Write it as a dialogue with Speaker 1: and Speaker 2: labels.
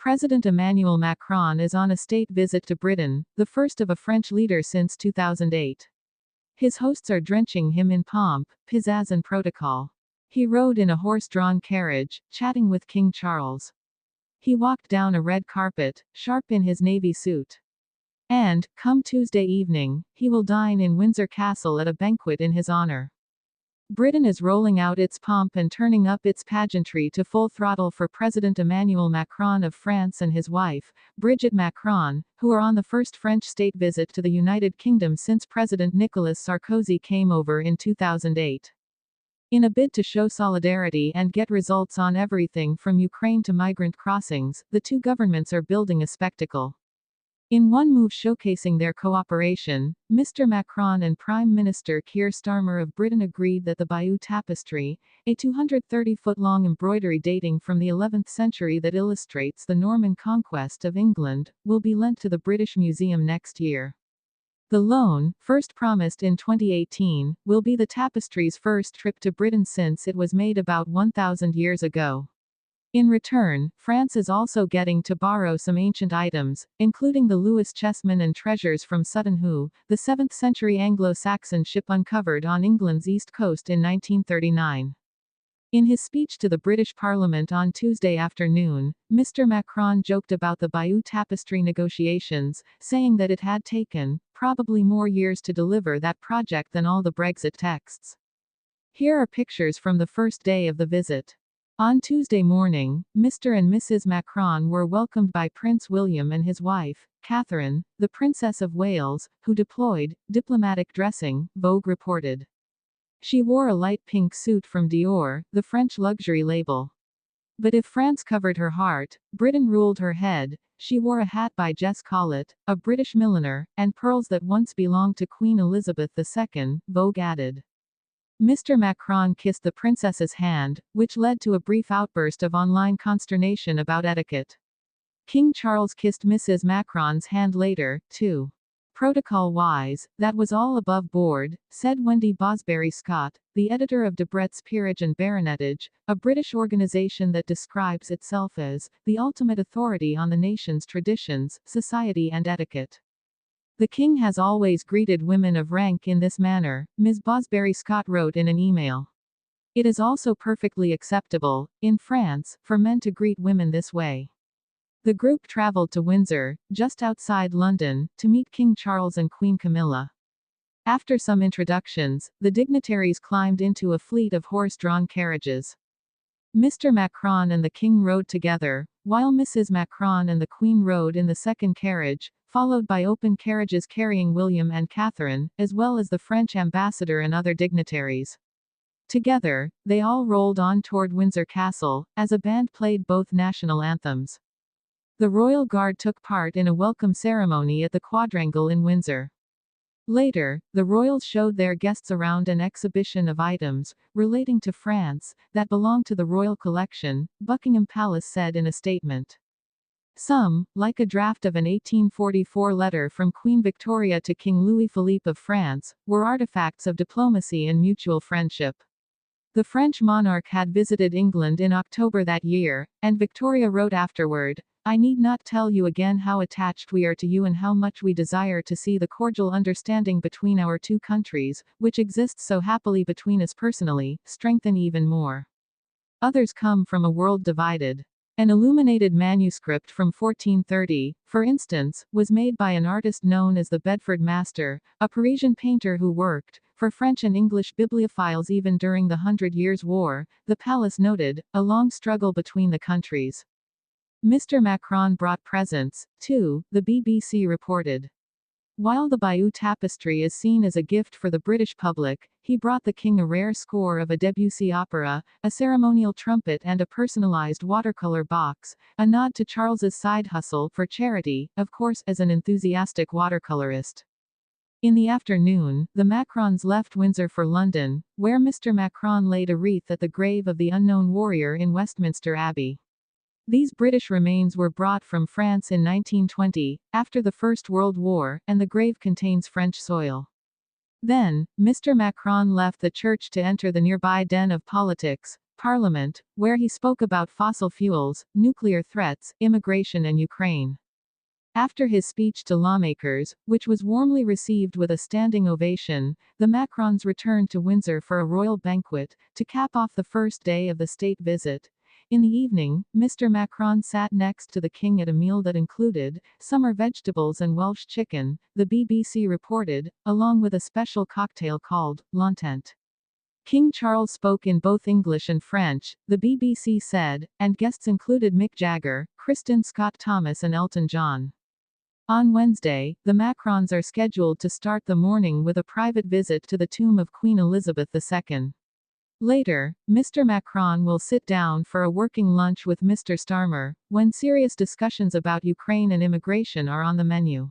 Speaker 1: President Emmanuel Macron is on a state visit to Britain, the first of a French leader since 2008. His hosts are drenching him in pomp, pizzazz and protocol. He rode in a horse-drawn carriage, chatting with King Charles. He walked down a red carpet, sharp in his navy suit. And, come Tuesday evening, he will dine in Windsor Castle at a banquet in his honor. Britain is rolling out its pomp and turning up its pageantry to full throttle for President Emmanuel Macron of France and his wife, Brigitte Macron, who are on the first French state visit to the United Kingdom since President Nicolas Sarkozy came over in 2008. In a bid to show solidarity and get results on everything from Ukraine to migrant crossings, the two governments are building a spectacle. In one move showcasing their cooperation, Mr. Macron and Prime Minister Keir Starmer of Britain agreed that the Bayeux Tapestry, a 230-foot-long embroidery dating from the 11th century that illustrates the Norman conquest of England, will be lent to the British Museum next year. The loan, first promised in 2018, will be the tapestry's first trip to Britain since it was made about 1,000 years ago. In return, France is also getting to borrow some ancient items, including the Lewis chessmen and treasures from Sutton Hoo, the 7th century Anglo-Saxon ship uncovered on England's east coast in 1939. In his speech to the British Parliament on Tuesday afternoon, Mr. Macron joked about the Bayeux Tapestry negotiations, saying that it had taken, probably more years to deliver that project than all the Brexit texts. Here are pictures from the first day of the visit. On Tuesday morning, Mr. and Mrs. Macron were welcomed by Prince William and his wife, Catherine, the Princess of Wales, who deployed diplomatic dressing, Vogue reported. She wore a light pink suit from Dior, the French luxury label. But if France covered her heart, Britain ruled her head. She wore a hat by Jess Collett, a British milliner, and pearls that once belonged to Queen Elizabeth II, Vogue added. Mr. Macron kissed the princess's hand, which led to a brief outburst of online consternation about etiquette. King Charles kissed Mrs. Macron's hand later, too. Protocol-wise, that was all above board, said Wendy Bosberry-Scott, the editor of Debrett's Peerage and Baronetage, a British organization that describes itself as the ultimate authority on the nation's traditions, society and etiquette. The king has always greeted women of rank in this manner, Ms. Bosberry-Scott wrote in an email. It is also perfectly acceptable, in France, for men to greet women this way. The group traveled to Windsor, just outside London, to meet King Charles and Queen Camilla. After some introductions, the dignitaries climbed into a fleet of horse-drawn carriages. Mr. Macron and the king rode together, while Mrs. Macron and the queen rode in the second carriage, followed by open carriages carrying William and Catherine, as well as the French ambassador and other dignitaries. Together, they all rolled on toward Windsor Castle, as a band played both national anthems. The royal guard took part in a welcome ceremony at the quadrangle in Windsor. Later, the royals showed their guests around an exhibition of items relating to France that belong to the royal collection, Buckingham Palace said in a statement. Some, like a draft of an 1844 letter from Queen Victoria to King Louis-Philippe of France, were artifacts of diplomacy and mutual friendship. The French monarch had visited England in October that year, and Victoria wrote afterward, "I need not tell you again how attached we are to you and how much we desire to see the cordial understanding between our two countries, which exists so happily between us personally, strengthen even more." Others come from a world divided. An illuminated manuscript from 1430, for instance, was made by an artist known as the Bedford Master, a Parisian painter who worked for French and English bibliophiles even during the 100 Years' War, the palace noted, a long struggle between the countries. Mr. Macron brought presents, too, the BBC reported. While the Bayeux Tapestry is seen as a gift for the British public, he brought the king a rare score of a Debussy opera, a ceremonial trumpet and a personalized watercolor box, a nod to Charles's side hustle for charity, of course, as an enthusiastic watercolorist. In the afternoon, the Macrons left Windsor for London, where Mr. Macron laid a wreath at the grave of the unknown warrior in Westminster Abbey. These British remains were brought from France in 1920, after the First World War, and the grave contains French soil. Then, Mr. Macron left the church to enter the nearby den of politics, Parliament, where he spoke about fossil fuels, nuclear threats, immigration, and Ukraine. After his speech to lawmakers, which was warmly received with a standing ovation, the Macrons returned to Windsor for a royal banquet, to cap off the first day of the state visit. In the evening, Mr. Macron sat next to the king at a meal that included summer vegetables and Welsh chicken, the BBC reported, along with a special cocktail called l'entente. King Charles spoke in both English and French, the BBC said, and guests included Mick Jagger, Kristen Scott Thomas, and Elton John. On Wednesday, the Macrons are scheduled to start the morning with a private visit to the tomb of Queen Elizabeth II. Later, Mr. Macron will sit down for a working lunch with Mr. Starmer, when serious discussions about Ukraine and immigration are on the menu.